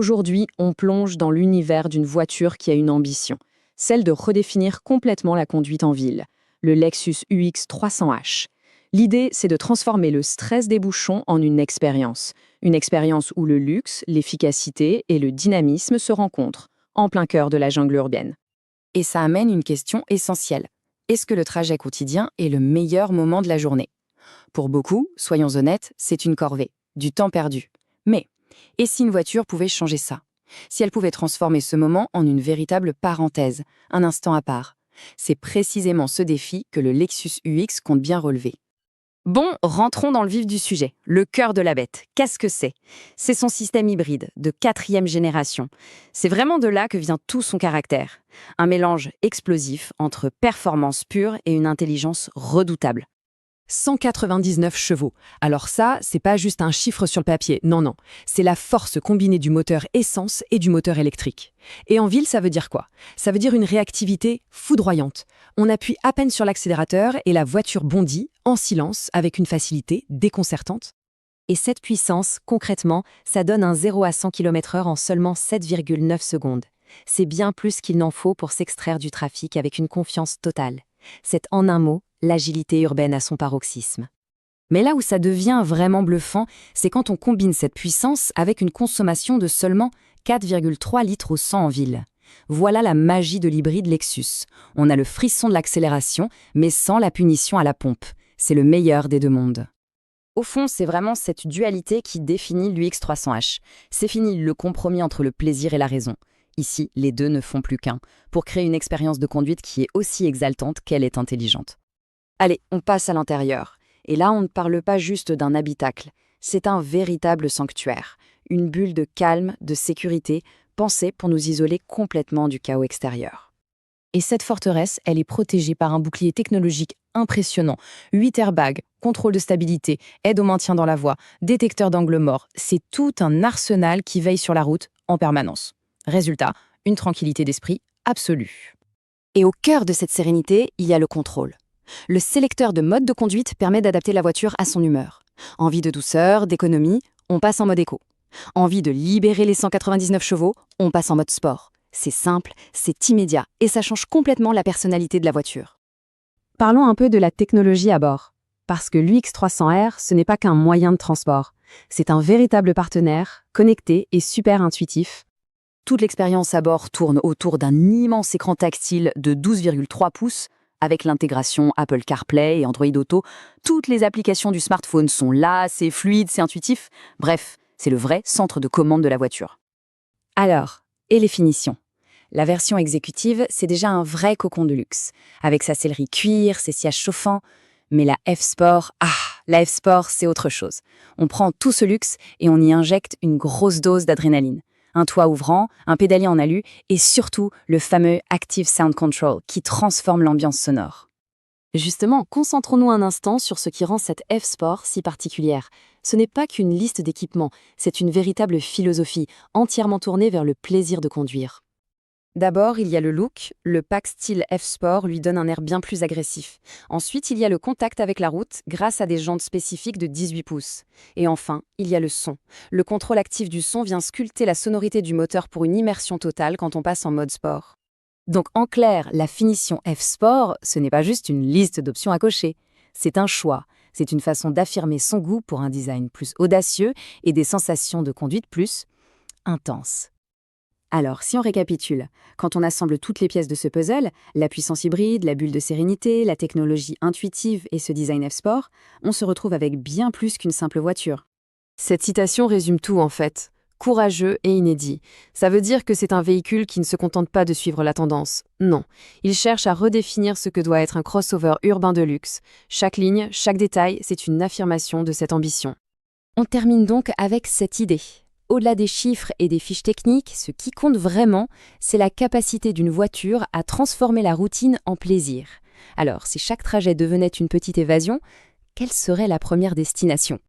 Aujourd'hui, on plonge dans l'univers d'une voiture qui a une ambition, celle de redéfinir complètement la conduite en ville, le Lexus UX 300H. L'idée, c'est de transformer le stress des bouchons en une expérience où le luxe, l'efficacité et le dynamisme se rencontrent, en plein cœur de la jungle urbaine. Et ça amène une question essentielle. Est-ce que le trajet quotidien est le meilleur moment de la journée? Pour beaucoup, soyons honnêtes, c'est une corvée, du temps perdu. Mais, et si une voiture pouvait changer ça? Si elle pouvait transformer ce moment en une véritable parenthèse, un instant à part? C'est précisément ce défi que le Lexus UX compte bien relever. Bon, rentrons dans le vif du sujet. Le cœur de la bête, qu'est-ce que c'est? C'est son système hybride, de 4e génération. C'est vraiment de là que vient tout son caractère. Un mélange explosif entre performance pure et une intelligence redoutable. 199 chevaux. Alors ça, c'est pas juste un chiffre sur le papier, non. C'est la force combinée du moteur essence et du moteur électrique. Et en ville, ça veut dire quoi? Ça veut dire une réactivité foudroyante. On appuie à peine sur l'accélérateur et la voiture bondit, en silence, avec une facilité déconcertante. Et cette puissance, concrètement, ça donne un 0 à 100 km/h en seulement 7,9 secondes. C'est bien plus qu'il n'en faut pour s'extraire du trafic avec une confiance totale. C'est en un mot, l'agilité urbaine à son paroxysme. Mais là où ça devient vraiment bluffant, c'est quand on combine cette puissance avec une consommation de seulement 4,3 litres au 100 en ville. Voilà la magie de l'hybride Lexus. On a le frisson de l'accélération, mais sans la punition à la pompe. C'est le meilleur des deux mondes. Au fond, c'est vraiment cette dualité qui définit l'UX 300H. C'est fini le compromis entre le plaisir et la raison. Ici, les deux ne font plus qu'un, pour créer une expérience de conduite qui est aussi exaltante qu'elle est intelligente. Allez, on passe à l'intérieur. Et là, on ne parle pas juste d'un habitacle. C'est un véritable sanctuaire. Une bulle de calme, de sécurité, pensée pour nous isoler complètement du chaos extérieur. Et cette forteresse, elle est protégée par un bouclier technologique impressionnant. 8 airbags, contrôle de stabilité, aide au maintien dans la voie, détecteur d'angle mort. C'est tout un arsenal qui veille sur la route en permanence. Résultat, une tranquillité d'esprit absolue. Et au cœur de cette sérénité, il y a le contrôle. Le sélecteur de mode de conduite permet d'adapter la voiture à son humeur. Envie de douceur, d'économie, on passe en mode éco. Envie de libérer les 199 chevaux, on passe en mode sport. C'est simple, c'est immédiat et ça change complètement la personnalité de la voiture. Parlons un peu de la technologie à bord. Parce que l'UX 300R, ce n'est pas qu'un moyen de transport. C'est un véritable partenaire, connecté et super intuitif. Toute l'expérience à bord tourne autour d'un immense écran tactile de 12,3 pouces avec l'intégration Apple CarPlay et Android Auto. Toutes les applications du smartphone sont là, c'est fluide, c'est intuitif. Bref, c'est le vrai centre de commande de la voiture. Alors, et les finitions? La version exécutive, c'est déjà un vrai cocon de luxe, avec sa sellerie cuir, ses sièges chauffants. Mais la F-Sport, la F-Sport, c'est autre chose. On prend tout ce luxe et on y injecte une grosse dose d'adrénaline. Un toit ouvrant, un pédalier en alu et surtout le fameux Active Sound Control qui transforme l'ambiance sonore. Justement, concentrons-nous un instant sur ce qui rend cette F-Sport si particulière. Ce n'est pas qu'une liste d'équipements, c'est une véritable philosophie, entièrement tournée vers le plaisir de conduire. D'abord, il y a le look. Le pack style F-Sport lui donne un air bien plus agressif. Ensuite, il y a le contact avec la route grâce à des jantes spécifiques de 18 pouces. Et enfin, il y a le son. Le contrôle actif du son vient sculpter la sonorité du moteur pour une immersion totale quand on passe en mode sport. Donc en clair, la finition F-Sport, ce n'est pas juste une liste d'options à cocher. C'est un choix. C'est une façon d'affirmer son goût pour un design plus audacieux et des sensations de conduite plus intenses. Alors, si on récapitule, quand on assemble toutes les pièces de ce puzzle, la puissance hybride, la bulle de sérénité, la technologie intuitive et ce design F-Sport, on se retrouve avec bien plus qu'une simple voiture. Cette citation résume tout en fait. Courageux et inédit. Ça veut dire que c'est un véhicule qui ne se contente pas de suivre la tendance. Non, il cherche à redéfinir ce que doit être un crossover urbain de luxe. Chaque ligne, chaque détail, c'est une affirmation de cette ambition. On termine donc avec cette idée. Au-delà des chiffres et des fiches techniques, ce qui compte vraiment, c'est la capacité d'une voiture à transformer la routine en plaisir. Alors, si chaque trajet devenait une petite évasion, quelle serait la première destination ?